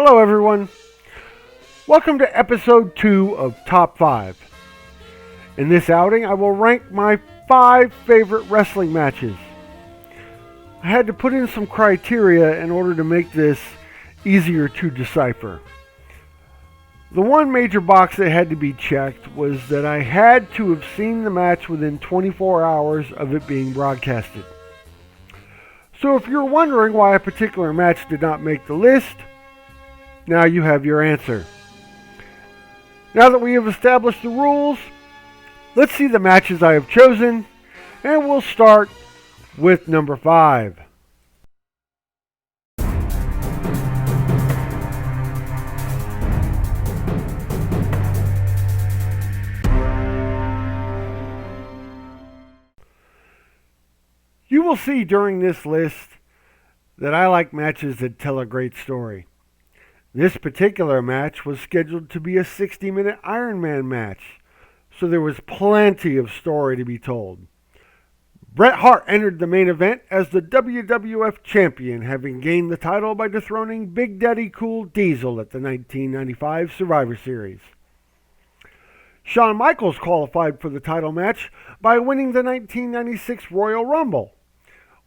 Hello, everyone. Welcome to episode 2 of Top 5. In this outing, I will rank my 5 favorite wrestling matches. I had to put in some criteria in order to make this easier to decipher. The one major box that had to be checked was that I had to have seen the match within 24 hours of it being broadcasted. So if you're wondering why a particular match did not make the list, now you have your answer. Now that we have established the rules, let's see the matches I have chosen, and we'll start with number 5. You will see during this list that I like matches that tell a great story. This particular match was scheduled to be a 60-minute Iron Man match, so there was plenty of story to be told. Bret Hart entered the main event as the WWF Champion, having gained the title by dethroning Big Daddy Cool Diesel at the 1995 Survivor Series. Shawn Michaels qualified for the title match by winning the 1996 Royal Rumble,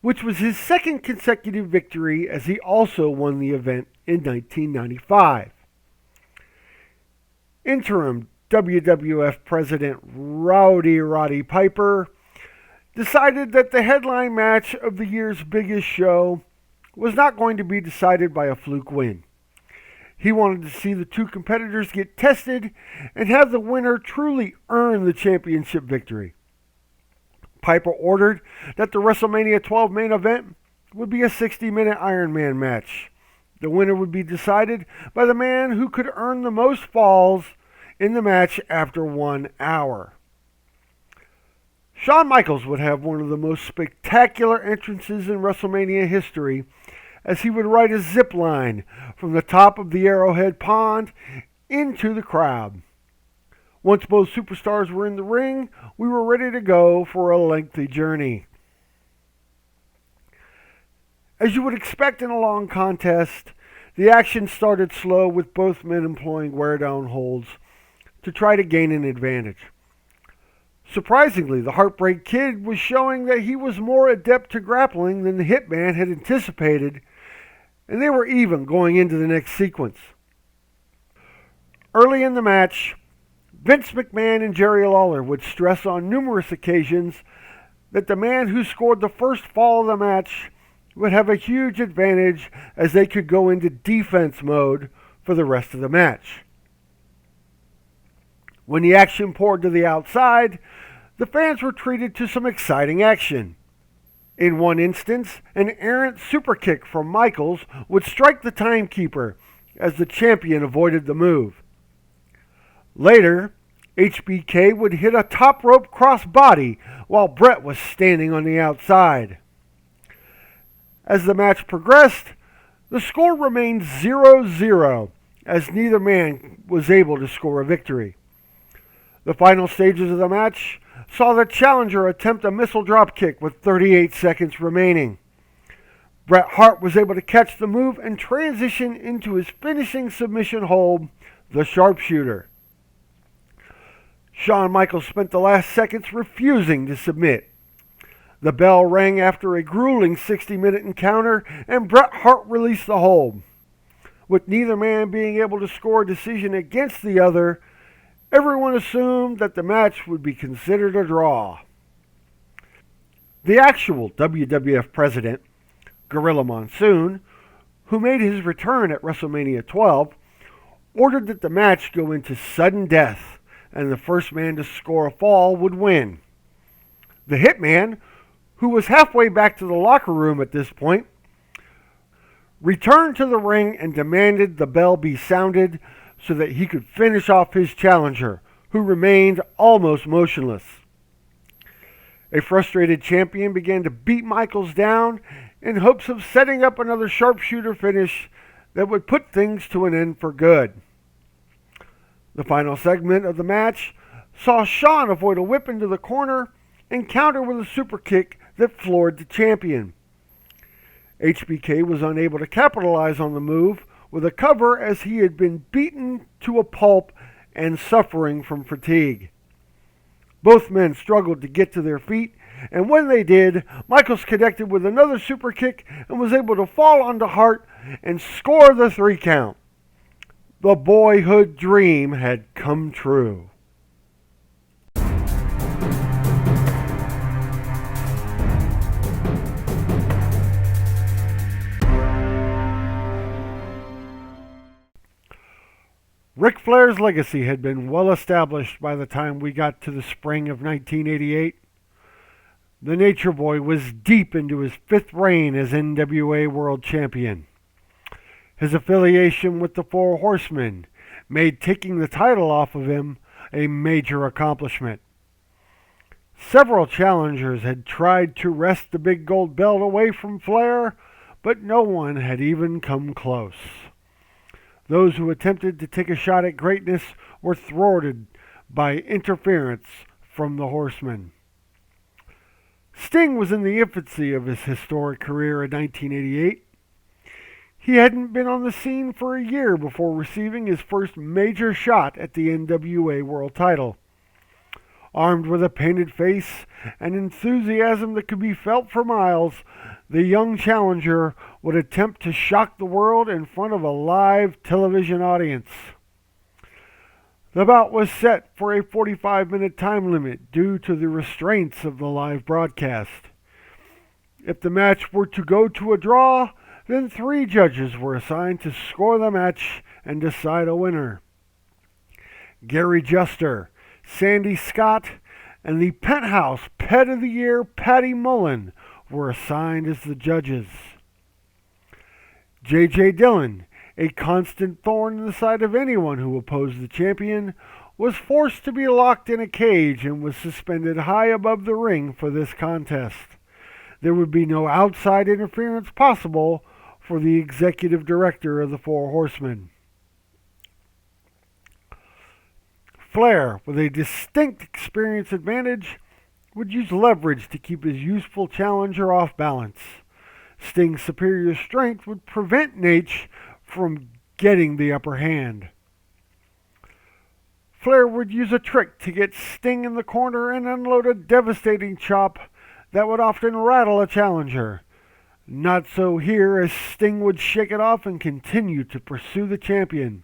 which was his second consecutive victory, as he also won the event in 1995. Interim WWF President Roddy Piper decided that the headline match of the year's biggest show was not going to be decided by a fluke win. He wanted to see the two competitors get tested and have the winner truly earn the championship victory. Piper ordered that the WrestleMania 12 main event would be a 60-minute Iron Man match. The winner would be decided by the man who could earn the most falls in the match after 1 hour. Shawn Michaels would have one of the most spectacular entrances in WrestleMania history, as he would ride a zip line from the top of the Arrowhead Pond into the crowd. Once both superstars were in the ring, we were ready to go for a lengthy journey. As you would expect in a long contest, the action started slow, with both men employing wear-down holds to try to gain an advantage. Surprisingly, the Heartbreak Kid was showing that he was more adept to grappling than the Hitman had anticipated, and they were even going into the next sequence. Early in the match, Vince McMahon and Jerry Lawler would stress on numerous occasions that the man who scored the first fall of the match would have a huge advantage, as they could go into defense mode for the rest of the match. When the action poured to the outside, the fans were treated to some exciting action. In one instance, an errant super kick from Michaels would strike the timekeeper, as the champion avoided the move. Later, HBK would hit a top rope crossbody while Bret was standing on the outside. As the match progressed, the score remained 0-0, as neither man was able to score a victory. The final stages of the match saw the challenger attempt a missile dropkick with 38 seconds remaining. Bret Hart was able to catch the move and transition into his finishing submission hold, the sharpshooter. Shawn Michaels spent the last seconds refusing to submit. The bell rang after a grueling 60-minute encounter, and Bret Hart released the hold. With neither man being able to score a decision against the other, everyone assumed that the match would be considered a draw. The actual WWF president, Gorilla Monsoon, who made his return at WrestleMania 12, ordered that the match go into sudden death, and the first man to score a fall would win. The Hitman, who was halfway back to the locker room at this point, returned to the ring and demanded the bell be sounded so that he could finish off his challenger, who remained almost motionless. A frustrated champion began to beat Michaels down in hopes of setting up another sharpshooter finish that would put things to an end for good. The final segment of the match saw Shawn avoid a whip into the corner and counter with a super kick that floored the champion. HBK was unable to capitalize on the move with a cover as he had been beaten to a pulp and suffering from fatigue. Both men struggled to get to their feet, and when they did, Michaels connected with another super kick and was able to fall onto Hart and score the 3 count. The boyhood dream had come true. Ric Flair's legacy had been well established by the time we got to the spring of 1988. The Nature Boy was deep into his 5th reign as NWA World Champion. His affiliation with the Four Horsemen made taking the title off of him a major accomplishment. Several challengers had tried to wrest the big gold belt away from Flair, but no one had even come close. Those who attempted to take a shot at greatness were thwarted by interference from the Horsemen. Sting was in the infancy of his historic career in 1988. He hadn't been on the scene for a year before receiving his first major shot at the NWA World title. Armed with a painted face and enthusiasm that could be felt for miles, the young challenger would attempt to shock the world in front of a live television audience. The bout was set for a 45-minute time limit due to the restraints of the live broadcast. If the match were to go to a draw, then 3 judges were assigned to score the match and decide a winner. Gary Juster, Sandy Scott, and the Penthouse Pet of the Year, Patty Mullen, were assigned as the judges. J.J. Dillon, a constant thorn in the side of anyone who opposed the champion, was forced to be locked in a cage and was suspended high above the ring for this contest. There would be no outside interference possible for the executive director of the Four Horsemen. Flair, with a distinct experience advantage, would use leverage to keep his youthful challenger off balance. Sting's superior strength would prevent Nate from getting the upper hand. Flair would use a trick to get Sting in the corner and unload a devastating chop that would often rattle a challenger. Not so here, as Sting would shake it off and continue to pursue the champion.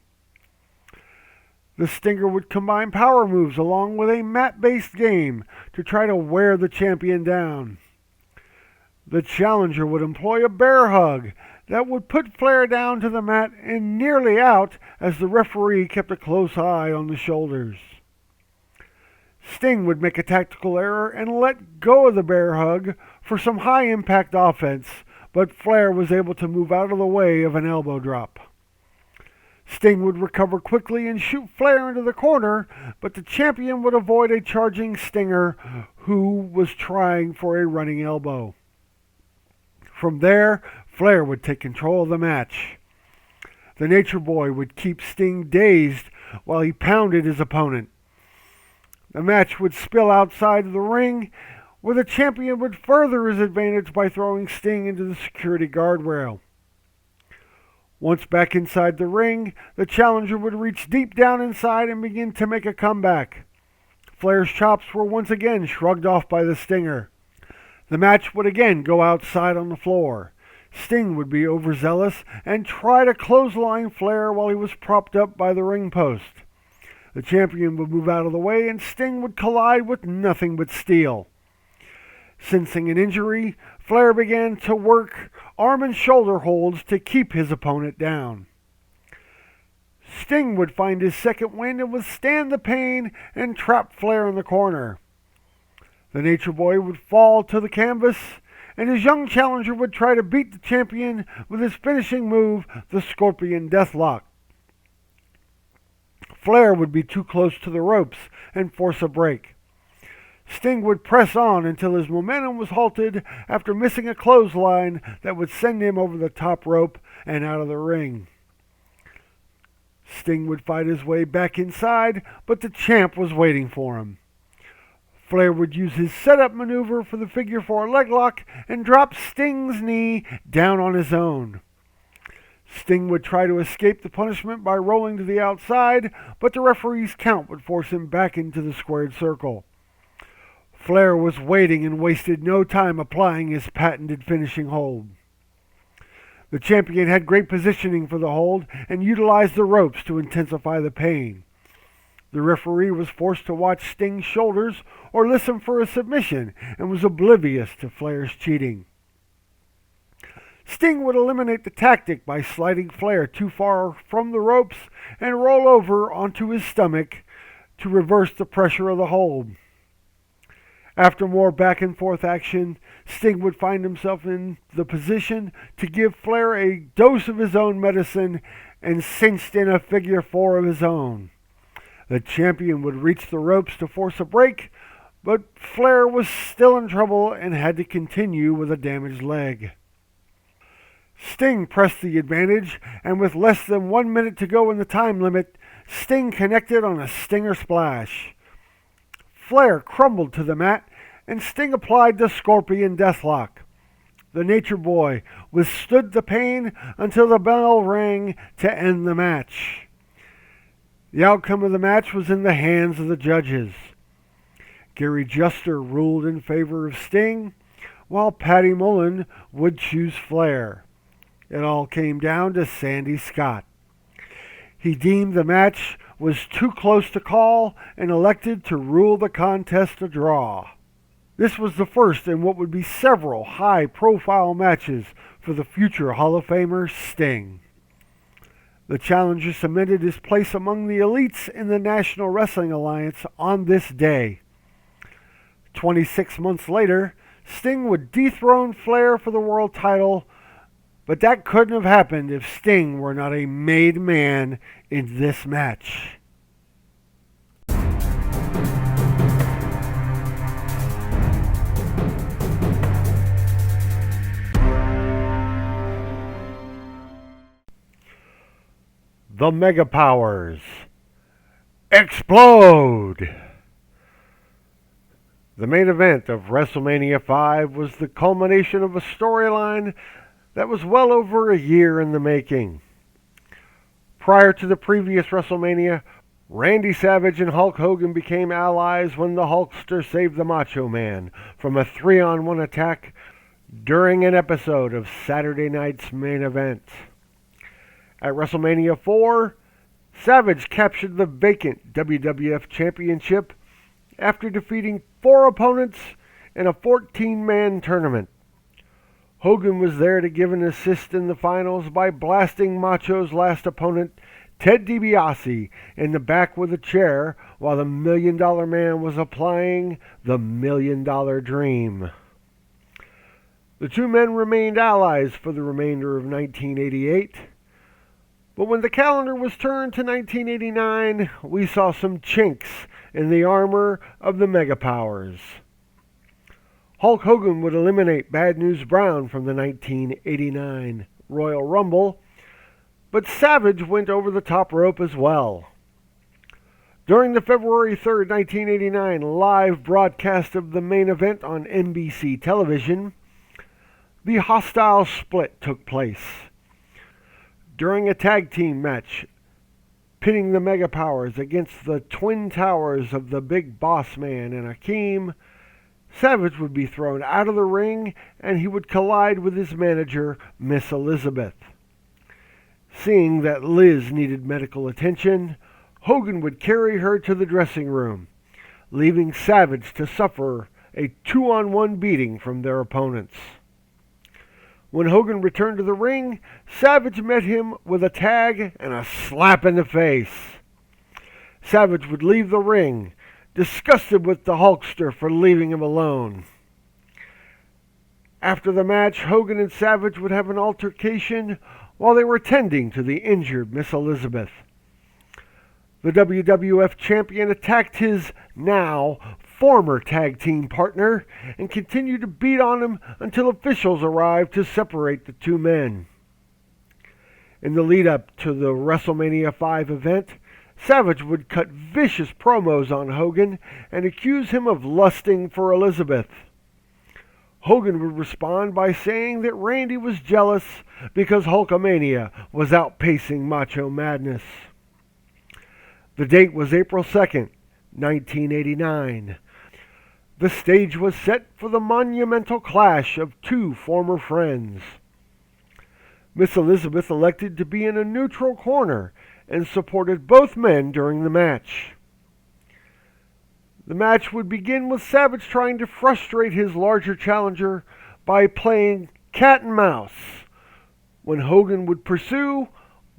The Stinger would combine power moves along with a mat-based game to try to wear the champion down. The challenger would employ a bear hug that would put Flair down to the mat and nearly out as the referee kept a close eye on the shoulders. Sting would make a tactical error and let go of the bear hug for some high-impact offense, but Flair was able to move out of the way of an elbow drop. Sting would recover quickly and shoot Flair into the corner, but the champion would avoid a charging Stinger who was trying for a running elbow. From there, Flair would take control of the match. The Nature Boy would keep Sting dazed while he pounded his opponent. The match would spill outside of the ring, where the champion would further his advantage by throwing Sting into the security guardrail. Once back inside the ring, the challenger would reach deep down inside and begin to make a comeback. Flair's chops were once again shrugged off by the Stinger. The match would again go outside on the floor. Sting would be overzealous and try to clothesline Flair while he was propped up by the ring post. The champion would move out of the way and Sting would collide with nothing but steel. Sensing an injury, Flair began to work arm and shoulder holds to keep his opponent down. Sting would find his second wind and withstand the pain and trap Flair in the corner. The Nature Boy would fall to the canvas, and his young challenger would try to beat the champion with his finishing move, the Scorpion Deathlock. Flair would be too close to the ropes and force a break. Sting would press on until his momentum was halted after missing a clothesline that would send him over the top rope and out of the ring. Sting would fight his way back inside, but the champ was waiting for him. Flair would use his setup maneuver for the figure 4 leg lock and drop Sting's knee down on his own. Sting would try to escape the punishment by rolling to the outside, but the referee's count would force him back into the squared circle. Flair was waiting and wasted no time applying his patented finishing hold. The champion had great positioning for the hold and utilized the ropes to intensify the pain. The referee was forced to watch Sting's shoulders or listen for a submission and was oblivious to Flair's cheating. Sting would eliminate the tactic by sliding Flair too far from the ropes and roll over onto his stomach to reverse the pressure of the hold. After more back and forth action, Sting would find himself in the position to give Flair a dose of his own medicine and cinched in a figure four of his own. The champion would reach the ropes to force a break, but Flair was still in trouble and had to continue with a damaged leg. Sting pressed the advantage, and with less than 1 minute to go in the time limit, Sting connected on a Stinger Splash. Flair crumbled to the mat, and Sting applied the Scorpion Deathlock. The Nature Boy withstood the pain until the bell rang to end the match. The outcome of the match was in the hands of the judges. Gary Juster ruled in favor of Sting, while Paddy Mullen would choose Flair. It all came down to Sandy Scott. He deemed the match was too close to call and elected to rule the contest a draw. This was the first in what would be several high-profile matches for the future Hall of Famer Sting. The challenger cemented his place among the elites in the National Wrestling Alliance on this day. 26 months later, Sting would dethrone Flair for the world title, but that couldn't have happened if Sting were not a made man in this match. The Mega Powers explode! The main event of WrestleMania 5 was the culmination of a storyline that was well over a year in the making. Prior to the previous WrestleMania, Randy Savage and Hulk Hogan became allies when the Hulkster saved the Macho Man from a 3-on-1 attack during an episode of Saturday night's main event. At WrestleMania 4, Savage captured the vacant WWF Championship after defeating 4 opponents in a 14-man tournament. Hogan was there to give an assist in the finals by blasting Macho's last opponent, Ted DiBiase, in the back with a chair while the $1 Million Man was applying the $1 Million Dream. The two men remained allies for the remainder of 1988. But when the calendar was turned to 1989, we saw some chinks in the armor of the Mega Powers. Hulk Hogan would eliminate Bad News Brown from the 1989 Royal Rumble, but Savage went over the top rope as well. During the February 3rd, 1989 live broadcast of the main event on NBC television, the hostile split took place. During a tag team match, pitting the Mega Powers against the Twin Towers of the Big Boss Man and Akeem, Savage would be thrown out of the ring and he would collide with his manager, Miss Elizabeth. Seeing that Liz needed medical attention, Hogan would carry her to the dressing room, leaving Savage to suffer a 2-on-1 beating from their opponents. When Hogan returned to the ring, Savage met him with a tag and a slap in the face. Savage would leave the ring, disgusted with the Hulkster for leaving him alone. After the match, Hogan and Savage would have an altercation while they were tending to the injured Miss Elizabeth. The WWF champion attacked his now former tag team partner and continued to beat on him until officials arrived to separate the two men. In the lead up to the WrestleMania 5 event, Savage would cut vicious promos on Hogan and accuse him of lusting for Elizabeth. Hogan would respond by saying that Randy was jealous because Hulkamania was outpacing Macho Madness. The date was April 2nd, 1989. The stage was set for the monumental clash of two former friends. Miss Elizabeth elected to be in a neutral corner and supported both men during the match. The match would begin with Savage trying to frustrate his larger challenger by playing cat and mouse. When Hogan would pursue,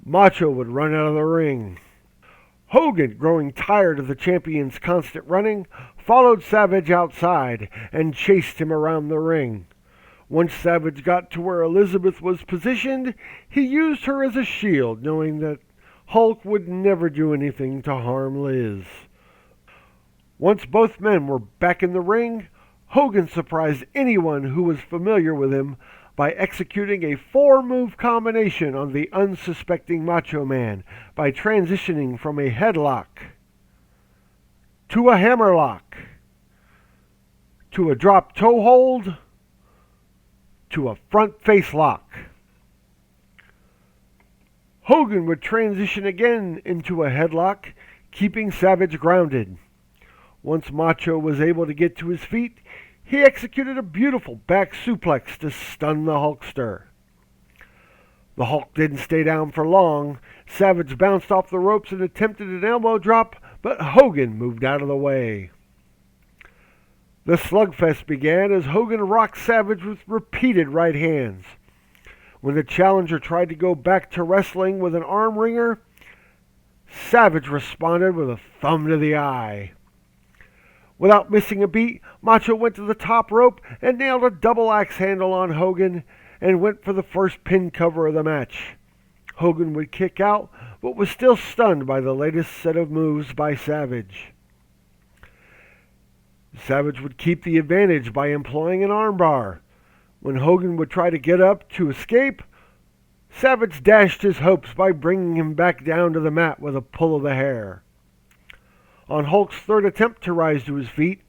Macho would run out of the ring. Hogan, growing tired of the champion's constant running, followed Savage outside and chased him around the ring. Once Savage got to where Elizabeth was positioned, he used her as a shield, knowing that Hulk would never do anything to harm Liz. Once both men were back in the ring, Hogan surprised anyone who was familiar with him by executing a 4-move combination on the unsuspecting Macho Man by transitioning from a headlock to a hammerlock to a drop toe hold to a front face lock. Hogan would transition again into a headlock, keeping Savage grounded. Once Macho was able to get to his feet, he executed a beautiful back suplex to stun the Hulkster. The Hulk didn't stay down for long. Savage bounced off the ropes and attempted an elbow drop, but Hogan moved out of the way. The slugfest began as Hogan rocked Savage with repeated right hands. When the challenger tried to go back to wrestling with an arm wringer, Savage responded with a thumb to the eye. Without missing a beat, Macho went to the top rope and nailed a double axe handle on Hogan and went for the first pin cover of the match. Hogan would kick out, but was still stunned by the latest set of moves by Savage. Savage would keep the advantage by employing an armbar. When Hogan would try to get up to escape, Savage dashed his hopes by bringing him back down to the mat with a pull of the hair. On Hulk's third attempt to rise to his feet,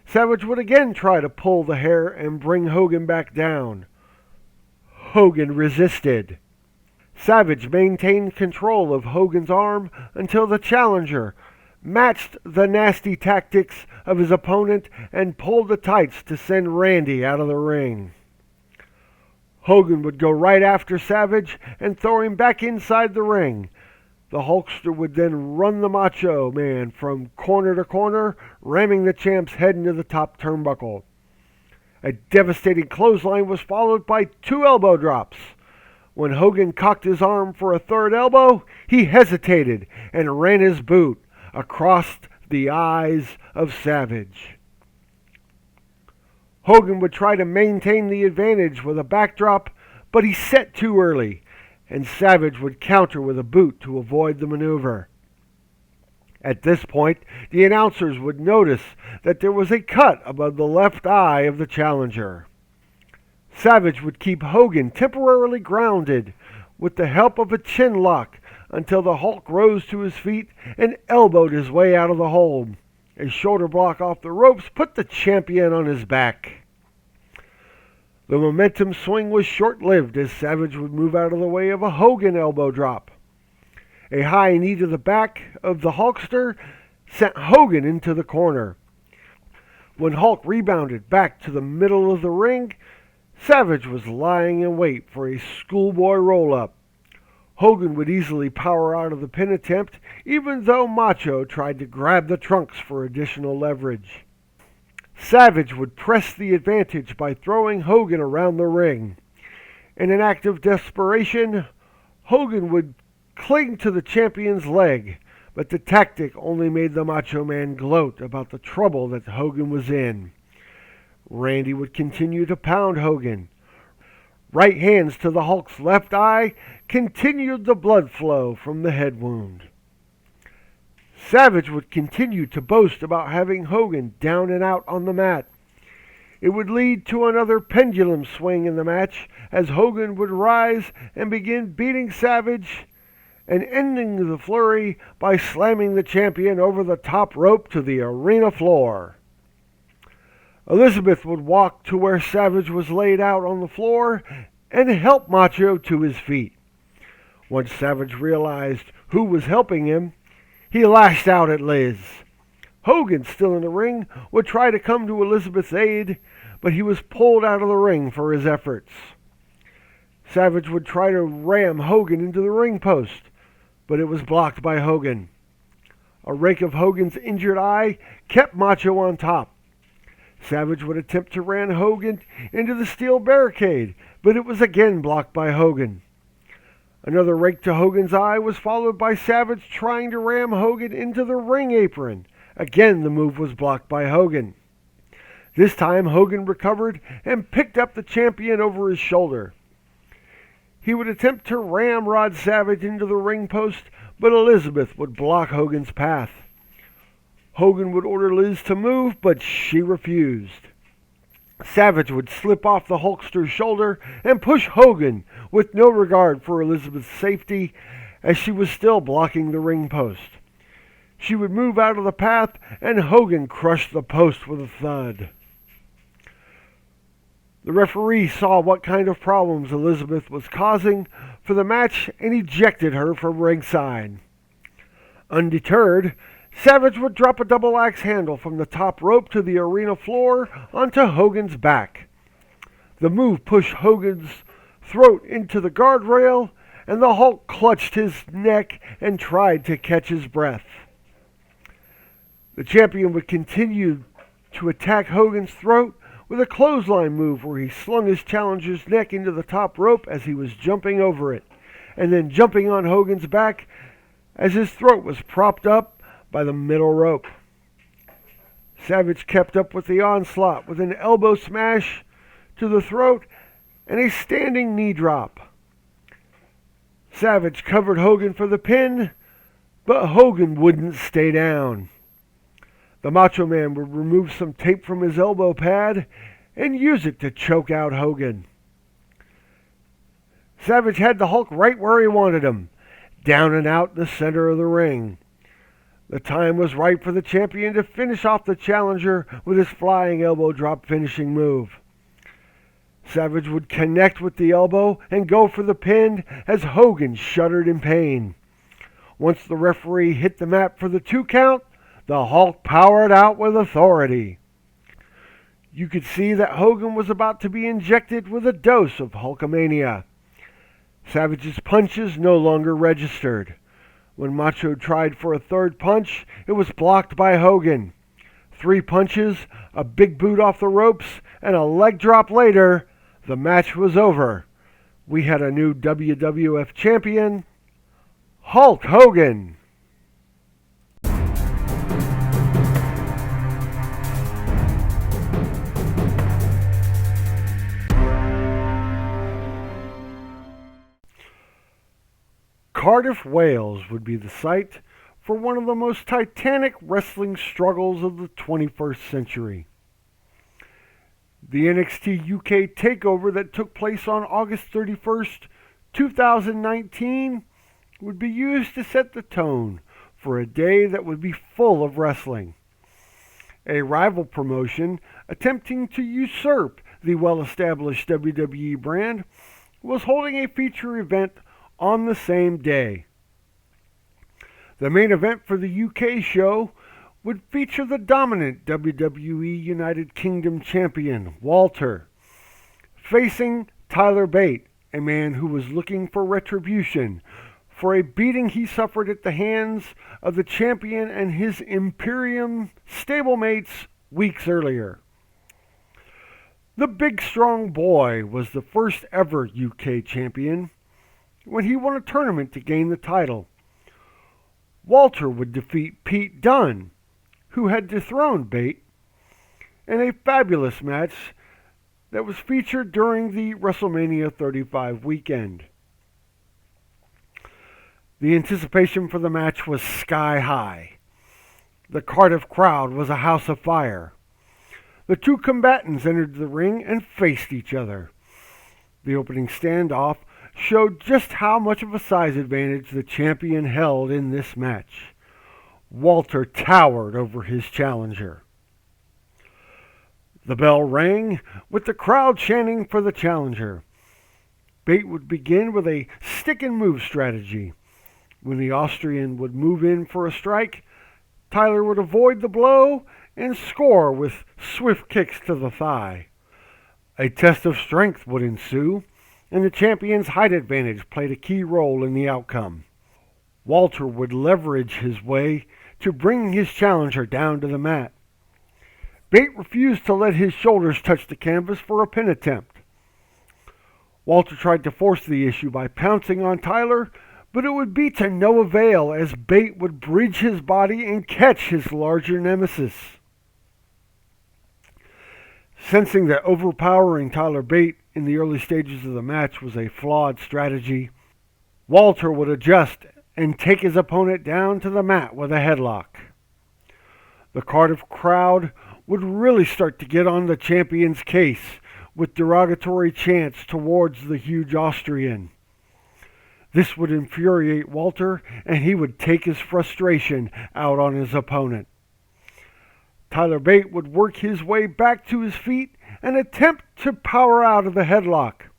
Savage would again try to pull the hair and bring Hogan back down. Hogan resisted. Savage maintained control of Hogan's arm until the challenger matched the nasty tactics of his opponent and pulled the tights to send Randy out of the ring. Hogan would go right after Savage and throw him back inside the ring. The Hulkster would then run the Macho Man from corner to corner, ramming the champ's head into the top turnbuckle. A devastating clothesline was followed by 2 elbow drops. When Hogan cocked his arm for a third elbow, he hesitated and ran his boot across the eyes of Savage. Hogan would try to maintain the advantage with a backdrop, but he set too early, and Savage would counter with a boot to avoid the maneuver. At this point, the announcers would notice that there was a cut above the left eye of the challenger. Savage would keep Hogan temporarily grounded with the help of a chin lock until the Hulk rose to his feet and elbowed his way out of the hold. A shoulder block off the ropes put the champion on his back. The momentum swing was short-lived as Savage would move out of the way of a Hogan elbow drop. A high knee to the back of the Hulkster sent Hogan into the corner. When Hulk rebounded back to the middle of the ring, Savage was lying in wait for a schoolboy roll-up. Hogan would easily power out of the pin attempt, even though Macho tried to grab the trunks for additional leverage. Savage would press the advantage by throwing Hogan around the ring. In an act of desperation, Hogan would cling to the champion's leg, but the tactic only made the Macho Man gloat about the trouble that Hogan was in. Randy would continue to pound Hogan. Right hands to the Hulk's left eye continued the blood flow from the head wound. Savage would continue to boast about having Hogan down and out on the mat. It would lead to another pendulum swing in the match as Hogan would rise and begin beating Savage and ending the flurry by slamming the champion over the top rope to the arena floor. Elizabeth would walk to where Savage was laid out on the floor and help Macho to his feet. Once Savage realized who was helping him, he lashed out at Liz. Hogan, still in the ring, would try to come to Elizabeth's aid, but he was pulled out of the ring for his efforts. Savage would try to ram Hogan into the ring post, but it was blocked by Hogan. A rake of Hogan's injured eye kept Macho on top. Savage would attempt to ram Hogan into the steel barricade, but it was again blocked by Hogan. Another rake to Hogan's eye was followed by Savage trying to ram Hogan into the ring apron. Again, the move was blocked by Hogan. This time, Hogan recovered and picked up the champion over his shoulder. He would attempt to ramrod Savage into the ring post, but Elizabeth would block Hogan's path. Hogan would order Liz to move, but she refused. Savage would slip off the Hulkster's shoulder and push Hogan with no regard for Elizabeth's safety as she was still blocking the ring post. She would move out of the path and Hogan crushed the post with a thud. The referee saw what kind of problems Elizabeth was causing for the match and ejected her from ringside. Undeterred, Savage would drop a double axe handle from the top rope to the arena floor onto Hogan's back. The move pushed Hogan's throat into the guardrail, and the Hulk clutched his neck and tried to catch his breath. The champion would continue to attack Hogan's throat with a clothesline move where he slung his challenger's neck into the top rope as he was jumping over it, and then jumping on Hogan's back as his throat was propped up by the middle rope. Savage kept up with the onslaught with an elbow smash to the throat and a standing knee drop. Savage covered Hogan for the pin, but Hogan wouldn't stay down. The Macho Man would remove some tape from his elbow pad and use it to choke out Hogan. Savage had the Hulk right where he wanted him, down and out in the center of the ring. The time was right for the champion to finish off the challenger with his flying elbow drop finishing move. Savage would connect with the elbow and go for the pin as Hogan shuddered in pain. Once the referee hit the mat for the 2 count, the Hulk powered out with authority. You could see that Hogan was about to be injected with a dose of Hulkamania. Savage's punches no longer registered. When Macho tried for a third punch, it was blocked by Hogan. 3 punches, a big boot off the ropes, and a leg drop later, the match was over. We had a new WWF champion, Hulk Hogan. Cardiff, Wales would be the site for one of the most titanic wrestling struggles of the 21st century. The NXT UK takeover that took place on August 31st, 2019 would be used to set the tone for a day that would be full of wrestling. A rival promotion attempting to usurp the well-established WWE brand was holding a feature event on the same day. The main event for the UK show would feature the dominant WWE United Kingdom champion, Walter, facing Tyler Bate, a man who was looking for retribution for a beating he suffered at the hands of the champion and his Imperium stablemates weeks earlier. The Big Strong Boy was the first ever UK champion when he won a tournament to gain the title. Walter would defeat Pete Dunne, who had dethroned Bate, in a fabulous match that was featured during the WrestleMania 35 weekend. The anticipation for the match was sky high. The Cardiff crowd was a house of fire. The 2 combatants entered the ring and faced each other. The opening standoff showed just how much of a size advantage the champion held in this match. Walter towered over his challenger. The bell rang, with the crowd chanting for the challenger. Bate would begin with a stick-and-move strategy. When the Austrian would move in for a strike, Tyler would avoid the blow and score with swift kicks to the thigh. A test of strength would ensue, and the champion's height advantage played a key role in the outcome. Walter would leverage his way to bring his challenger down to the mat. Bate refused to let his shoulders touch the canvas for a pin attempt. Walter tried to force the issue by pouncing on Tyler, but it would be to no avail as Bate would bridge his body and catch his larger nemesis. Sensing that overpowering Tyler Bate in the early stages of the match was a flawed strategy, Walter would adjust and take his opponent down to the mat with a headlock. The Cardiff crowd would really start to get on the champion's case with derogatory chants towards the huge Austrian. This would infuriate Walter, and he would take his frustration out on his opponent. Tyler Bate would work his way back to his feet and attempt to power out of the headlock.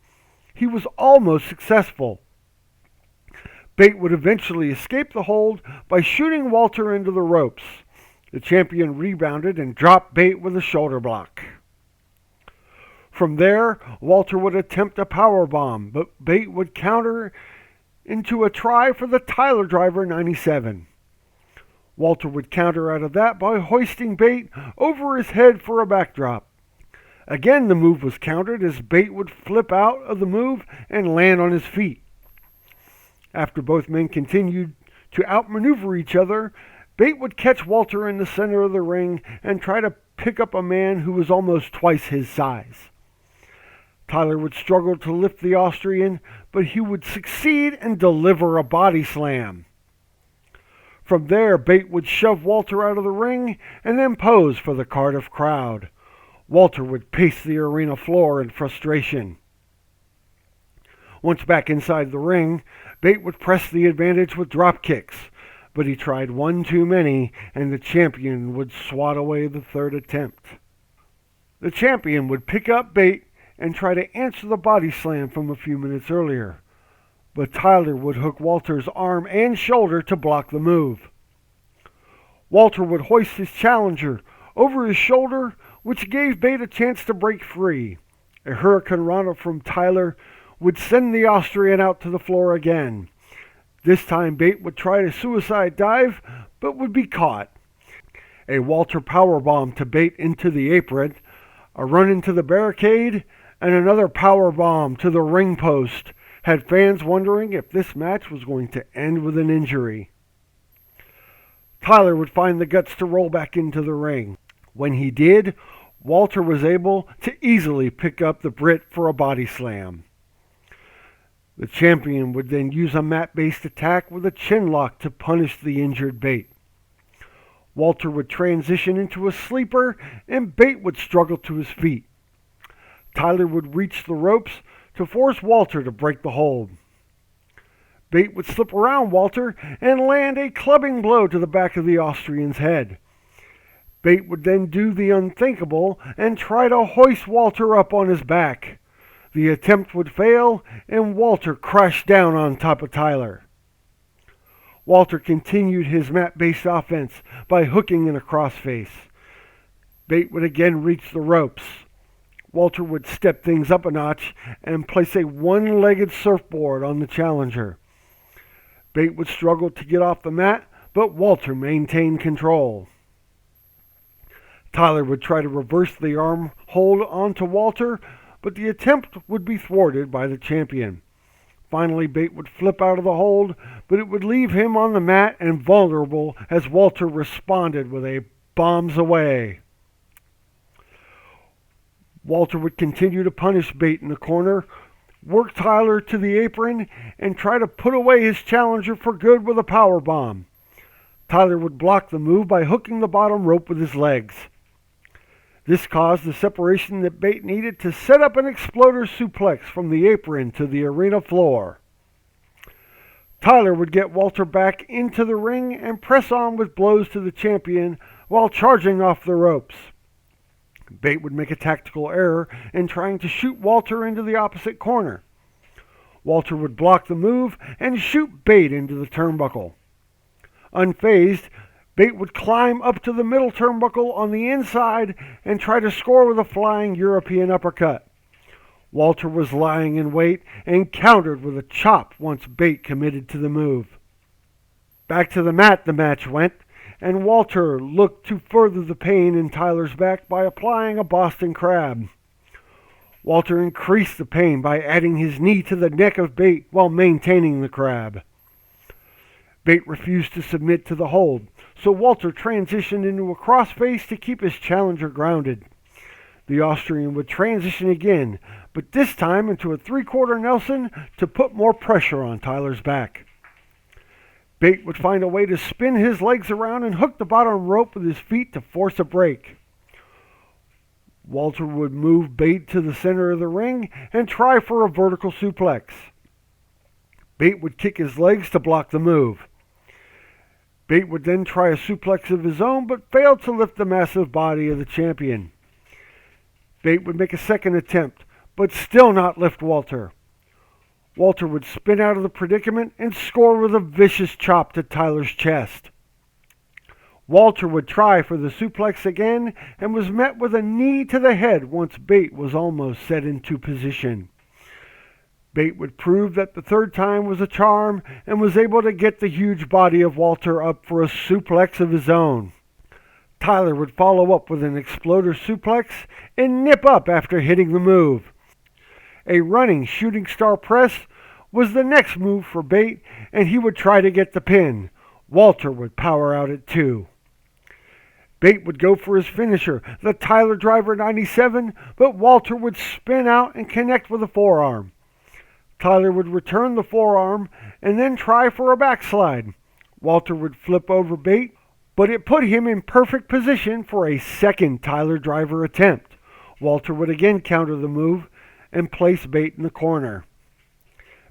He was almost successful. Bate would eventually escape the hold by shooting Walter into the ropes. The champion rebounded and dropped Bate with a shoulder block. From there, Walter would attempt a power bomb, but Bate would counter into a try for the Tyler Driver 97. Walter would counter out of that by hoisting Bate over his head for a backdrop. Again, the move was countered as Bate would flip out of the move and land on his feet. After both men continued to outmaneuver each other, Bate would catch Walter in the center of the ring and try to pick up a man who was almost twice his size. Tyler would struggle to lift the Austrian, but he would succeed and deliver a body slam. From there, Bate would shove Walter out of the ring and then pose for the Cardiff crowd. Walter would pace the arena floor in frustration. Once back inside the ring, Bate would press the advantage with drop kicks, but he tried one too many, and the champion would swat away the third attempt. The champion would pick up Bate and try to answer the body slam from a few minutes earlier, but Tyler would hook Walter's arm and shoulder to block the move. Walter would hoist his challenger over his shoulder, which gave Bate a chance to break free. A Hurricane Rana from Tyler would send the Austrian out to the floor again. This time Bate would try a suicide dive, but would be caught. A Walter powerbomb to Bate into the apron, a run into the barricade, and another powerbomb to the ring post had fans wondering if this match was going to end with an injury. Tyler would find the guts to roll back into the ring. When he did, Walter was able to easily pick up the Brit for a body slam. The champion would then use a mat-based attack with a chin lock to punish the injured Bate. Walter would transition into a sleeper, and Bate would struggle to his feet. Tyler would reach the ropes to force Walter to break the hold. Bate would slip around Walter and land a clubbing blow to the back of the Austrian's head. Bate would then do the unthinkable and try to hoist Walter up on his back. The attempt would fail, and Walter crashed down on top of Tyler. Walter continued his mat-based offense by hooking in a crossface. Bate would again reach the ropes. Walter would step things up a notch and place a one-legged surfboard on the challenger. Bate would struggle to get off the mat, but Walter maintained control. Tyler would try to reverse the arm hold onto Walter, but the attempt would be thwarted by the champion. Finally, Bate would flip out of the hold, but it would leave him on the mat and vulnerable as Walter responded with a bombs away. Walter would continue to punish Bate in the corner, work Tyler to the apron, and try to put away his challenger for good with a power bomb. Tyler would block the move by hooking the bottom rope with his legs. This caused the separation that Bate needed to set up an exploder suplex from the apron to the arena floor. Tyler would get Walter back into the ring and press on with blows to the champion while charging off the ropes. Bate would make a tactical error in trying to shoot Walter into the opposite corner. Walter would block the move and shoot Bate into the turnbuckle. Unfazed, Bate would climb up to the middle turnbuckle on the inside and try to score with a flying European uppercut. Walter was lying in wait and countered with a chop once Bate committed to the move. Back to the mat the match went, and Walter looked to further the pain in Tyler's back by applying a Boston Crab. Walter increased the pain by adding his knee to the neck of Bate while maintaining the crab. Bate refused to submit to the hold, so Walter transitioned into a crossface to keep his challenger grounded. The Austrian would transition again, but this time into a three-quarter Nelson to put more pressure on Tyler's back. Bate would find a way to spin his legs around and hook the bottom rope with his feet to force a break. Walter would move Bate to the center of the ring and try for a vertical suplex. Bate would kick his legs to block the move. Bate would then try a suplex of his own, but failed to lift the massive body of the champion. Bate would make a second attempt, but still not lift Walter. Walter would spin out of the predicament and score with a vicious chop to Tyler's chest. Walter would try for the suplex again and was met with a knee to the head once Bate was almost set into position. Bate would prove that the third time was a charm and was able to get the huge body of Walter up for a suplex of his own. Tyler would follow up with an exploder suplex and nip up after hitting the move. A running shooting star press was the next move for Bate, and he would try to get the pin. Walter would power out at 2. Bate would go for his finisher, the Tyler Driver 97, but Walter would spin out and connect with a forearm. Tyler would return the forearm and then try for a backslide. Walter would flip over Bate, but it put him in perfect position for a second Tyler Driver attempt. Walter would again counter the move and place Bate in the corner.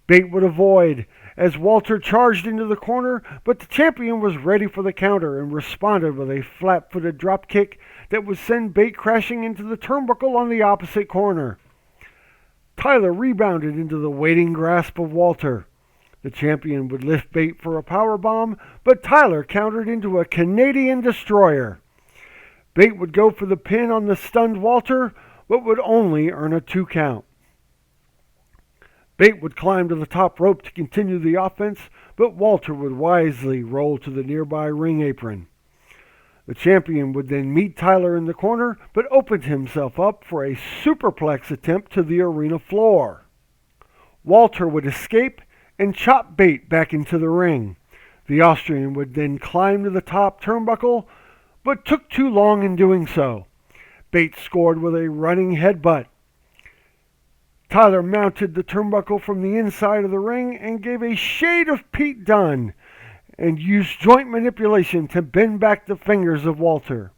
Bate would avoid as Walter charged into the corner, but the champion was ready for the counter and responded with a flat-footed drop kick that would send Bate crashing into the turnbuckle on the opposite corner. Tyler rebounded into the waiting grasp of Walter. The champion would lift Bate for a powerbomb, but Tyler countered into a Canadian destroyer. Bate would go for the pin on the stunned Walter, but would only earn a 2 count. Bate would climb to the top rope to continue the offense, but Walter would wisely roll to the nearby ring apron. The champion would then meet Tyler in the corner, but opened himself up for a superplex attempt to the arena floor. Walter would escape and chop Bate back into the ring. The Austrian would then climb to the top turnbuckle, but took too long in doing so. Bate scored with a running headbutt. Tyler mounted the turnbuckle from the inside of the ring and gave a shade of Pete Dunne and used joint manipulation to bend back the fingers of Walter.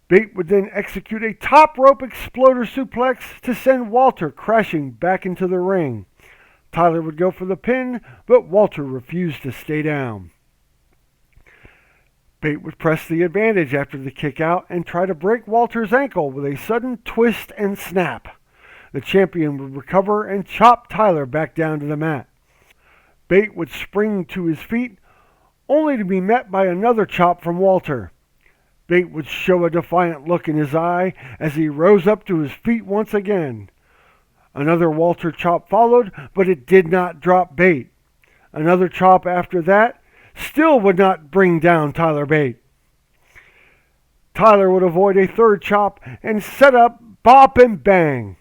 Bate would then execute a top rope exploder suplex to send Walter crashing back into the ring. Tyler would go for the pin, but Walter refused to stay down. Bate would press the advantage after the kick out and try to break Walter's ankle with a sudden twist and snap. The champion would recover and chop Tyler back down to the mat. Bate would spring to his feet, only to be met by another chop from Walter. Bate would show a defiant look in his eye as he rose up to his feet once again. Another Walter chop followed, but it did not drop Bate. Another chop after that still would not bring down Tyler Bate. Tyler would avoid a third chop and set up bop and bang.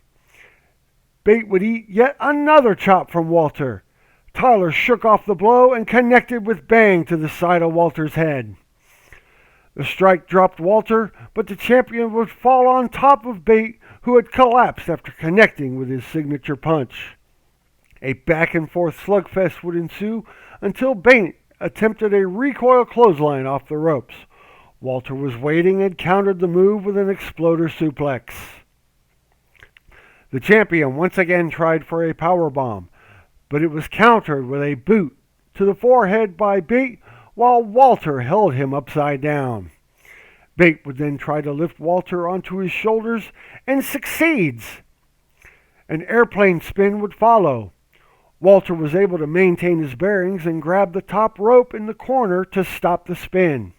Bate would eat yet another chop from Walter. Tyler shook off the blow and connected with bang to the side of Walter's head. The strike dropped Walter, but the champion would fall on top of Bate, who had collapsed after connecting with his signature punch. A back-and-forth slugfest would ensue until Bate attempted a recoil clothesline off the ropes. Walter was waiting and countered the move with an exploder suplex. The champion once again tried for a powerbomb, but it was countered with a boot to the forehead by Bate while Walter held him upside down. Bate would then try to lift Walter onto his shoulders and succeeds. An airplane spin would follow. Walter was able to maintain his bearings and grab the top rope in the corner to stop the spin.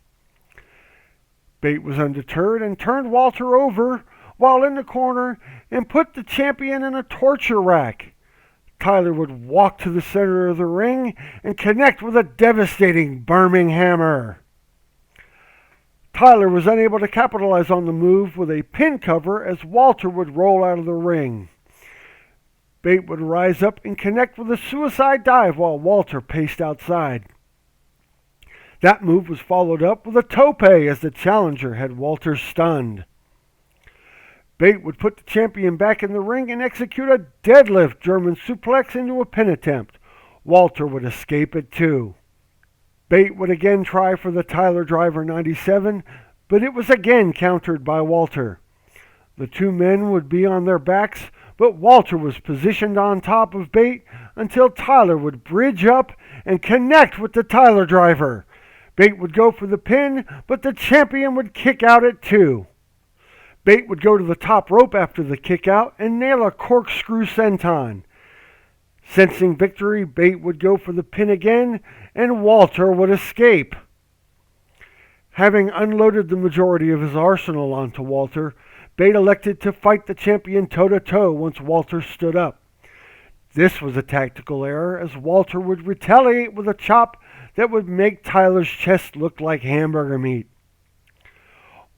Bate was undeterred and turned Walter over while in the corner and put the champion in a torture rack. Tyler would walk to the center of the ring and connect with a devastating Birmingham hammer. Tyler was unable to capitalize on the move with a pin cover as Walter would roll out of the ring. Bate would rise up and connect with a suicide dive while Walter paced outside. That move was followed up with a tope as the challenger had Walter stunned. Bate would put the champion back in the ring and execute a deadlift German suplex into a pin attempt. Walter would escape it too. Bate would again try for the Tyler Driver 97, but it was again countered by Walter. The two men would be on their backs, but Walter was positioned on top of Bate until Tyler would bridge up and connect with the Tyler Driver. Bate would go for the pin, but the champion would kick out at 2. Bate would go to the top rope after the kick out and nail a corkscrew senton. Sensing victory, Bate would go for the pin again, and Walter would escape. Having unloaded the majority of his arsenal onto Walter, Bate elected to fight the champion toe-to-toe once Walter stood up. This was a tactical error, as Walter would retaliate with a chop that would make Tyler's chest look like hamburger meat.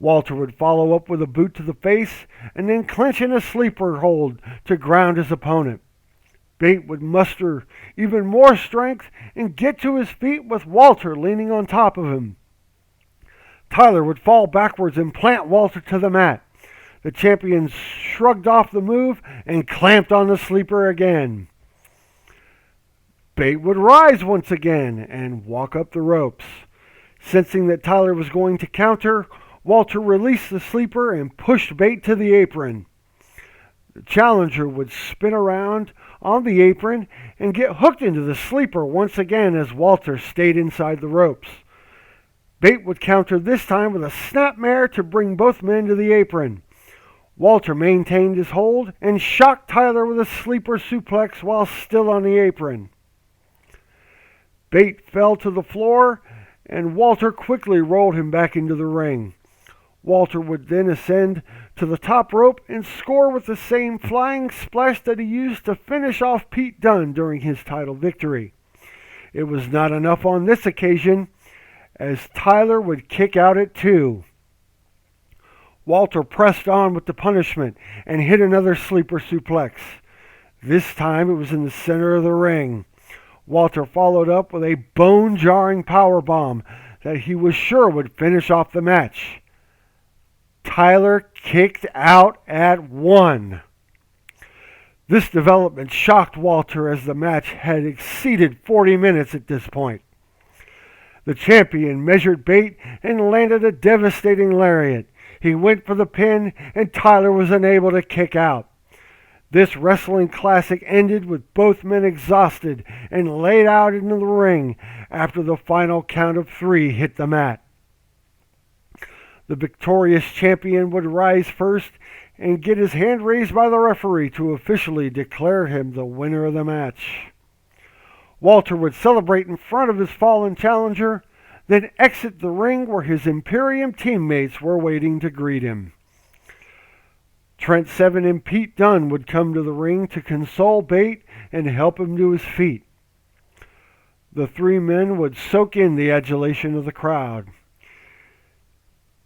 Walter would follow up with a boot to the face and then clinch in a sleeper hold to ground his opponent. Bate would muster even more strength and get to his feet with Walter leaning on top of him. Tyler would fall backwards and plant Walter to the mat. The champion shrugged off the move and clamped on the sleeper again. Bate would rise once again and walk up the ropes. Sensing that Tyler was going to counter, Walter released the sleeper and pushed Bate to the apron. The challenger would spin around on the apron and get hooked into the sleeper once again as Walter stayed inside the ropes. Bate would counter this time with a snapmare to bring both men to the apron. Walter maintained his hold and shocked Tyler with a sleeper suplex while still on the apron. Bate fell to the floor and Walter quickly rolled him back into the ring. Walter would then ascend to the top rope and score with the same flying splash that he used to finish off Pete Dunne during his title victory. It was not enough on this occasion, as Tyler would kick out at 2. Walter pressed on with the punishment and hit another sleeper suplex. This time it was in the center of the ring. Walter followed up with a bone-jarring powerbomb that he was sure would finish off the match. Tyler kicked out at 1. This development shocked Walter as the match had exceeded 40 minutes at this point. The champion measured Bate and landed a devastating lariat. He went for the pin and Tyler was unable to kick out. This wrestling classic ended with both men exhausted and laid out into the ring after the final count of 3 hit the mat. The victorious champion would rise first and get his hand raised by the referee to officially declare him the winner of the match. Walter would celebrate in front of his fallen challenger, then exit the ring where his Imperium teammates were waiting to greet him. Trent Seven and Pete Dunne would come to the ring to console Bate and help him to his feet. The 3 men would soak in the adulation of the crowd.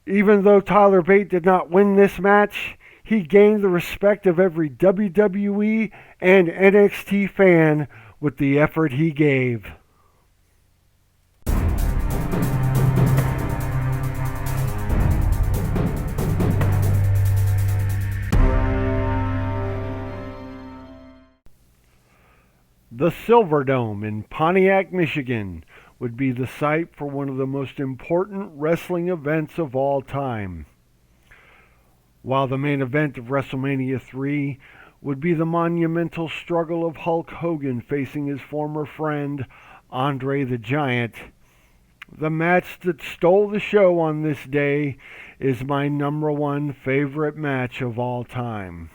Even though Tyler Bate did not win this match, he gained the respect of every WWE and NXT fan with the effort he gave. The Silverdome in Pontiac, Michigan would be the site for one of the most important wrestling events of all time. While the main event of WrestleMania 3 would be the monumental struggle of Hulk Hogan facing his former friend, Andre the Giant, The match that stole the show on this day is my number one favorite match of all time.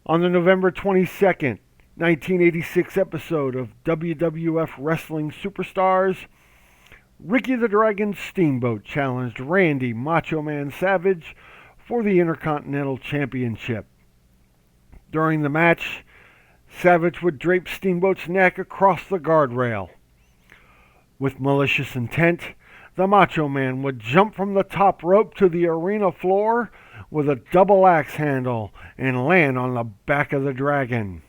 On the November 22nd, 1986 episode of WWF Wrestling Superstars, Ricky the Dragon Steamboat challenged Randy Macho Man Savage for the Intercontinental Championship. During the match, Savage would drape Steamboat's neck across the guardrail. With malicious intent, the Macho Man would jump from the top rope to the arena floor with a double axe handle and land on the back of the dragon.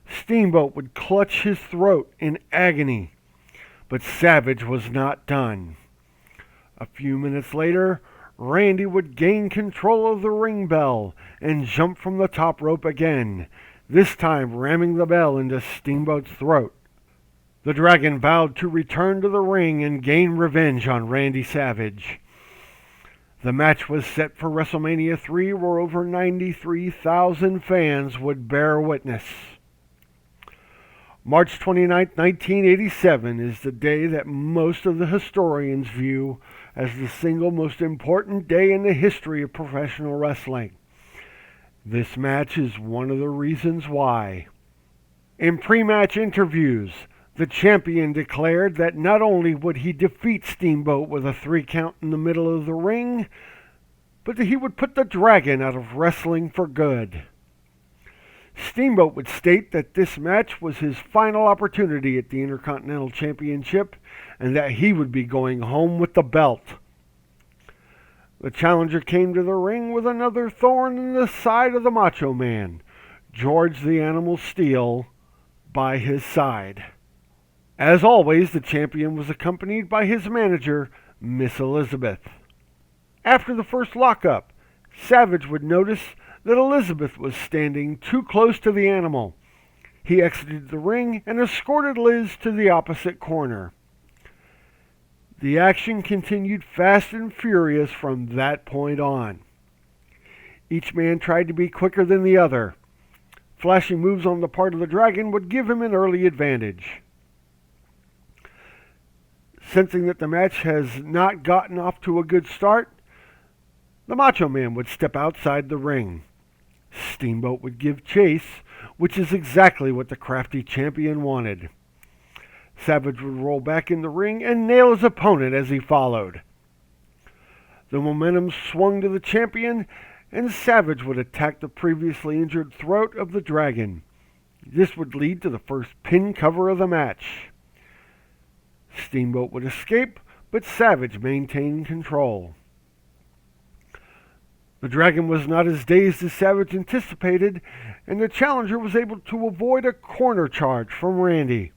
Steamboat would clutch his throat in agony, but Savage was not done. A few minutes later, Randy would gain control of the ring bell and jump from the top rope again, this time ramming the bell into Steamboat's throat. The Dragon vowed to return to the ring and gain revenge on Randy Savage. The match was set for WrestleMania 3, where over 93,000 fans would bear witness. March 29, 1987 is the day that most of the historians view as the single most important day in the history of professional wrestling. This match is one of the reasons why. In pre-match interviews, the champion declared that not only would he defeat Steamboat with a 3 count in the middle of the ring, but that he would put the Dragon out of wrestling for good. Steamboat would state that this match was his final opportunity at the Intercontinental Championship and that he would be going home with the belt. The challenger came to the ring with another thorn in the side of the Macho Man, George the Animal Steele, by his side. As always, the champion was accompanied by his manager, Miss Elizabeth. After the first lockup, Savage would notice that Elizabeth was standing too close to the animal. He exited the ring and escorted Liz to the opposite corner. The action continued fast and furious from that point on. Each man tried to be quicker than the other. Flashing moves on the part of the Dragon would give him an early advantage. Sensing that the match has not gotten off to a good start, the Macho Man would step outside the ring. Steamboat would give chase, which is exactly what the crafty champion wanted. Savage would roll back in the ring and nail his opponent as he followed. The momentum swung to the champion, and Savage would attack the previously injured throat of the Dragon. This would lead to the first pin cover of the match. Steamboat would escape, but Savage maintained control. The Dragon was not as dazed as Savage anticipated, and the challenger was able to avoid a corner charge from Randy.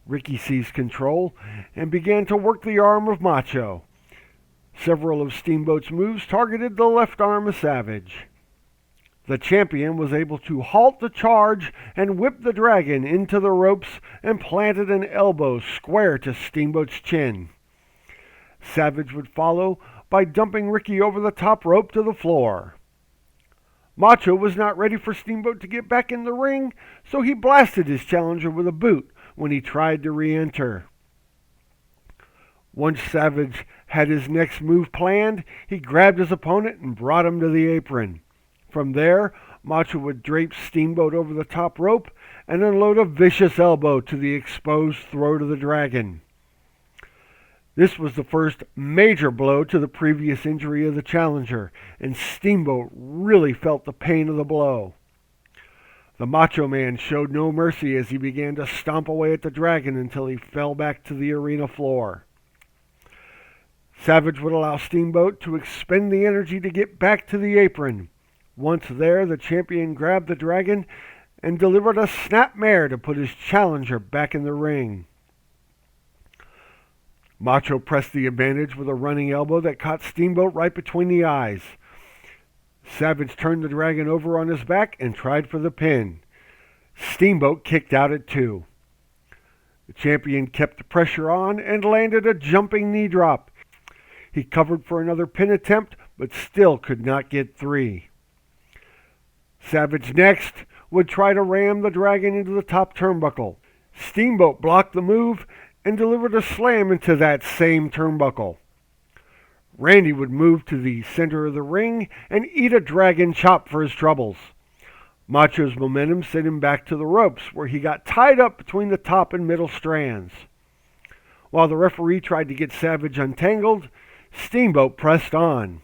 Ricky seized control and began to work the arm of Macho. Several of Steamboat's moves targeted the left arm of Savage. The champion was able to halt the charge and whip the Dragon into the ropes and planted an elbow square to Steamboat's chin. Savage would follow by dumping Ricky over the top rope to the floor. Macho was not ready for Steamboat to get back in the ring, so he blasted his challenger with a boot when he tried to re-enter. Once Savage had his next move planned, he grabbed his opponent and brought him to the apron. From there, Macho would drape Steamboat over the top rope and unload a vicious elbow to the exposed throat of the Dragon. This was the first major blow to the previous injury of the challenger, and Steamboat really felt the pain of the blow. The Macho Man showed no mercy as he began to stomp away at the Dragon until he fell back to the arena floor. Savage would allow Steamboat to expend the energy to get back to the apron. Once there, the champion grabbed the Dragon and delivered a snapmare to put his challenger back in the ring. Macho pressed the advantage with a running elbow that caught Steamboat right between the eyes. Savage turned the Dragon over on his back and tried for the pin. Steamboat kicked out at 2. The champion kept the pressure on and landed a jumping knee drop. He covered for another pin attempt, but still could not get 3. Savage next would try to ram the Dragon into the top turnbuckle. Steamboat blocked the move and delivered a slam into that same turnbuckle. Randy would move to the center of the ring and eat a dragon chop for his troubles. Macho's momentum sent him back to the ropes, where he got tied up between the top and middle strands. While the referee tried to get Savage untangled, Steamboat pressed on.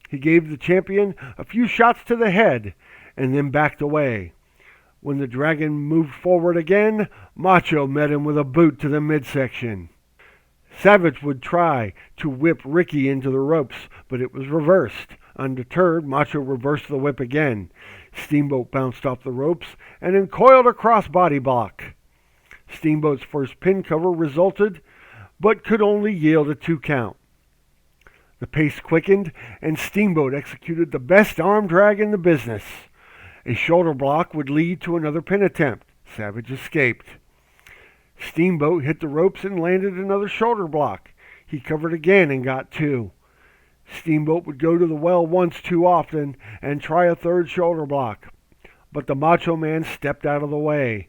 He gave the champion a few shots to the head and then backed away. When the Dragon moved forward again, Macho met him with a boot to the midsection. Savage would try to whip Ricky into the ropes, but it was reversed. Undeterred, Macho reversed the whip again. Steamboat bounced off the ropes and then coiled a crossbody block. Steamboat's first pin cover resulted, but could only yield a 2 count. The pace quickened, and Steamboat executed the best arm drag in the business. A shoulder block would lead to another pin attempt. Savage escaped. Steamboat hit the ropes and landed another shoulder block. He covered again and got 2. Steamboat would go to the well once too often and try a third shoulder block, but the Macho Man stepped out of the way.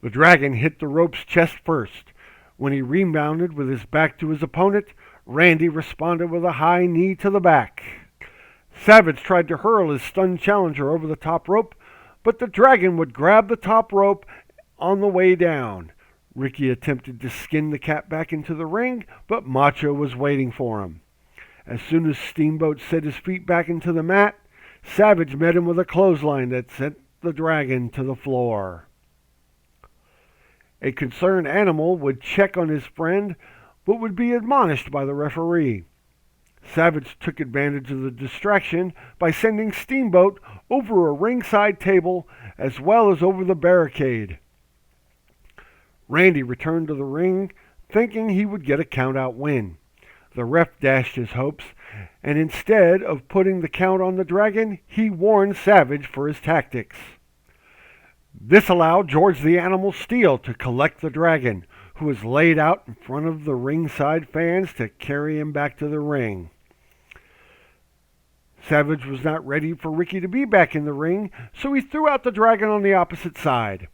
The Dragon hit the ropes chest first. When he rebounded with his back to his opponent, Randy responded with a high knee to the back. Savage tried to hurl his stunned challenger over the top rope, but the Dragon would grab the top rope on the way down. Ricky attempted to skin the cat back into the ring, but Macho was waiting for him. As soon as Steamboat set his feet back into the mat, Savage met him with a clothesline that sent the Dragon to the floor. A concerned Animal would check on his friend, but would be admonished by the referee. Savage took advantage of the distraction by sending Steamboat over a ringside table as well as over the barricade. Randy returned to the ring, thinking he would get a count-out win. The ref dashed his hopes, and instead of putting the count on the Dragon, he warned Savage for his tactics. This allowed George the Animal Steel to collect the Dragon, who was laid out in front of the ringside fans to carry him back to the ring. Savage was not ready for Ricky to be back in the ring, so he threw out the Dragon on the opposite side.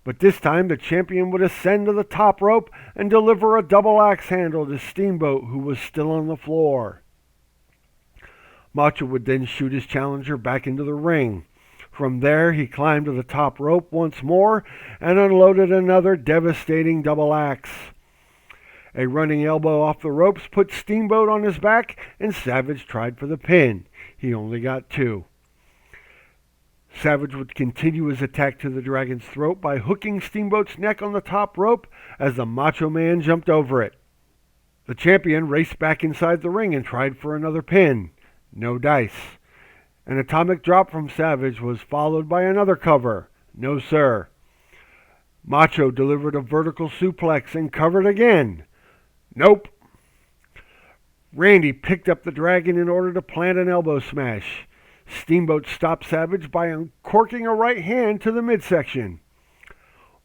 But this time the champion would ascend to the top rope and deliver a double axe handle to Steamboat, who was still on the floor. Macho would then shoot his challenger back into the ring. From there, he climbed to the top rope once more and unloaded another devastating double axe. A running elbow off the ropes put Steamboat on his back, and Savage tried for the pin. He only got 2. Savage would continue his attack to the Dragon's throat by hooking Steamboat's neck on the top rope as the Macho Man jumped over it. The champion raced back inside the ring and tried for another pin. No dice. An atomic drop from Savage was followed by another cover. No, sir. Macho delivered a vertical suplex and covered again. Nope. Randy picked up the Dragon in order to plant an elbow smash. Steamboat stopped Savage by uncorking a right hand to the midsection.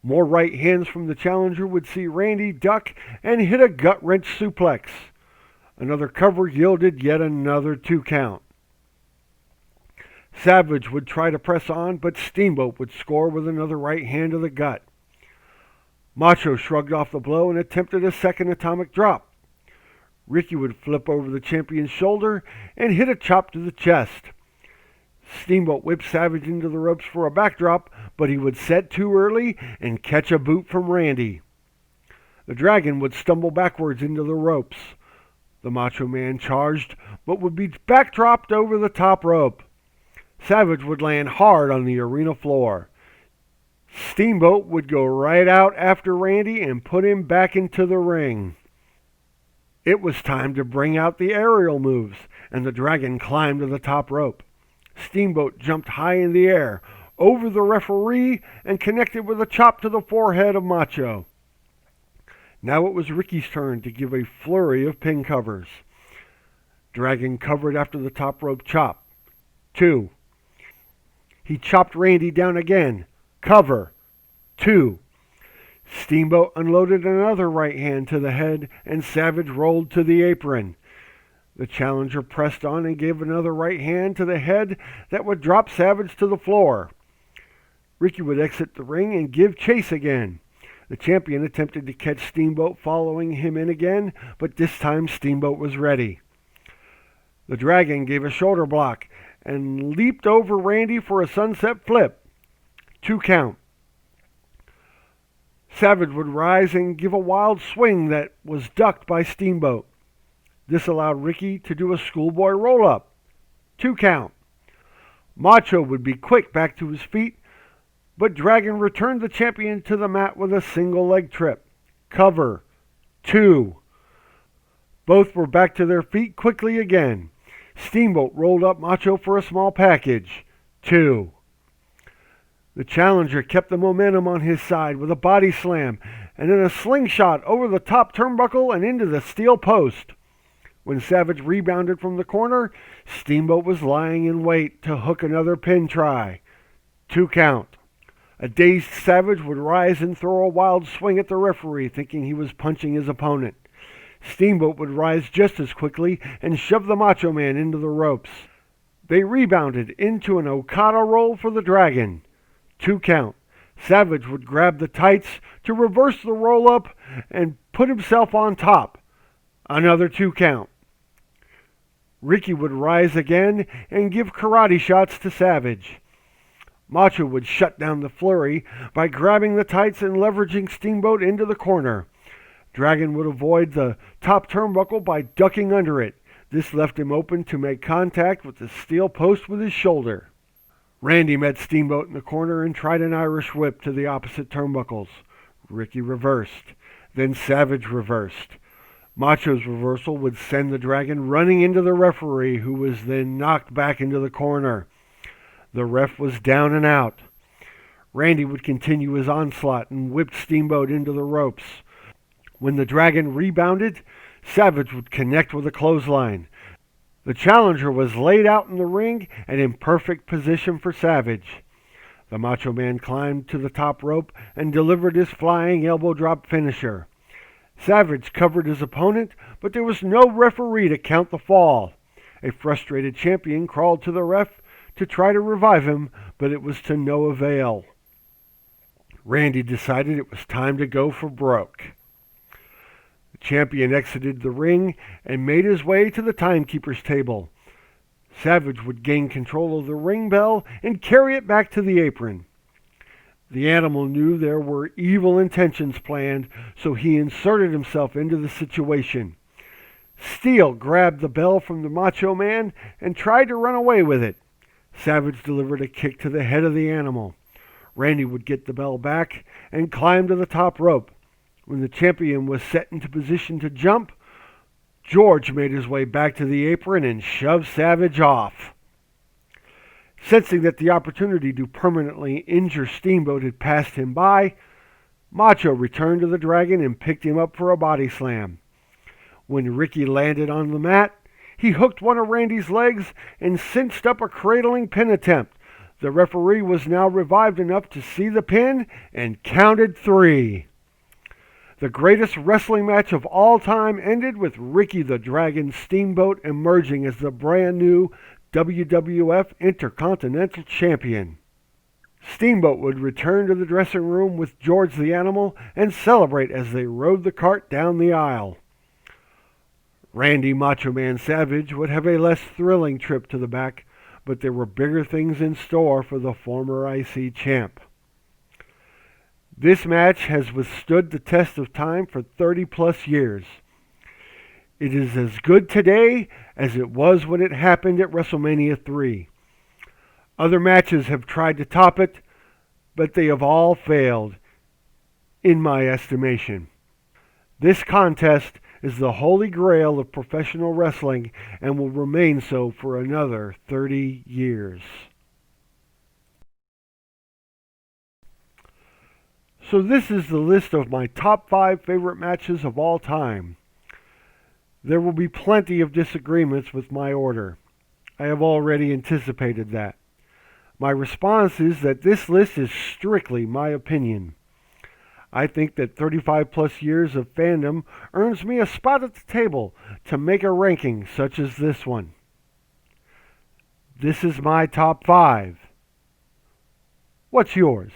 More right hands from the challenger would see Randy duck and hit a gut-wrench suplex. Another cover yielded yet another 2 count. Savage would try to press on, but Steamboat would score with another right hand to the gut. Macho shrugged off the blow and attempted a second atomic drop. Ricky would flip over the champion's shoulder and hit a chop to the chest. Steamboat whipped Savage into the ropes for a backdrop, but he would set too early and catch a boot from Randy. The Dragon would stumble backwards into the ropes. The Macho Man charged, but would be backdropped over the top rope. Savage would land hard on the arena floor. Steamboat would go right out after Randy and put him back into the ring. It was time to bring out the aerial moves, and the Dragon climbed to the top rope. Steamboat jumped high in the air, over the referee, and connected with a chop to the forehead of Macho. Now it was Ricky's turn to give a flurry of pin covers. Dragon covered after the top rope chop. 2. He chopped Randy down again. Cover. 2. Steamboat unloaded another right hand to the head, and Savage rolled to the apron. The challenger pressed on and gave another right hand to the head that would drop Savage to the floor. Ricky would exit the ring and give chase again. The champion attempted to catch Steamboat following him in again, but this time Steamboat was ready. The Dragon gave a shoulder block and leaped over Randy for a sunset flip. 2 count. Savage would rise and give a wild swing that was ducked by Steamboat. This allowed Ricky to do a schoolboy roll-up. 2 count. Macho would be quick back to his feet, but Dragon returned the champion to the mat with a single leg trip. Cover. 2. Both were back to their feet quickly again. Steamboat rolled up Macho for a small package. 2. The challenger kept the momentum on his side with a body slam and then a slingshot over the top turnbuckle and into the steel post. When Savage rebounded from the corner, Steamboat was lying in wait to hook another pin try. 2 count. A dazed Savage would rise and throw a wild swing at the referee, thinking he was punching his opponent. Steamboat would rise just as quickly and shove the Macho Man into the ropes. They rebounded into an Okada roll for the Dragon. 2 count. Savage would grab the tights to reverse the roll-up and put himself on top. Another 2 count. Ricky would rise again and give karate shots to Savage. Macho would shut down the flurry by grabbing the tights and leveraging Steamboat into the corner. Dragon would avoid the top turnbuckle by ducking under it. This left him open to make contact with the steel post with his shoulder. Randy met Steamboat in the corner and tried an Irish whip to the opposite turnbuckles. Ricky reversed. Then Savage reversed. Macho's reversal would send the Dragon running into the referee, who was then knocked back into the corner. The ref was down and out. Randy would continue his onslaught and whipped Steamboat into the ropes. When the Dragon rebounded, Savage would connect with a clothesline. The challenger was laid out in the ring and in perfect position for Savage. The Macho Man climbed to the top rope and delivered his flying elbow drop finisher. Savage covered his opponent, but there was no referee to count the fall. A frustrated champion crawled to the ref to try to revive him, but it was to no avail. Randy decided it was time to go for broke. The champion exited the ring and made his way to the timekeeper's table. Savage would gain control of the ring bell and carry it back to the apron. The animal knew there were evil intentions planned, so he inserted himself into the situation. Steele grabbed the bell from the Macho Man and tried to run away with it. Savage delivered a kick to the head of the animal. Randy would get the bell back and climb to the top rope. When the champion was set into position to jump, George made his way back to the apron and shoved Savage off. Sensing that the opportunity to permanently injure Steamboat had passed him by, Macho returned to the Dragon and picked him up for a body slam. When Ricky landed on the mat, he hooked one of Randy's legs and cinched up a cradling pin attempt. The referee was now revived enough to see the pin and counted 3. The greatest wrestling match of all time ended with Ricky the Dragon Steamboat emerging as the brand new WWF Intercontinental Champion. Steamboat would return to the dressing room with George the Animal and celebrate as they rode the cart down the aisle. Randy Macho Man Savage would have a less thrilling trip to the back, but there were bigger things in store for the former IC champ. This match has withstood the test of time for 30 plus years. It is as good today as it was when it happened at WrestleMania 3. Other matches have tried to top it, but they have all failed, in my estimation. This contest is the holy grail of professional wrestling and will remain so for another 30 years. So this is the list of my top 5 favorite matches of all time. There will be plenty of disagreements with my order. I have already anticipated that. My response is that this list is strictly my opinion. I think that 35 plus years of fandom earns me a spot at the table to make a ranking such as this one. This is my top 5. What's yours?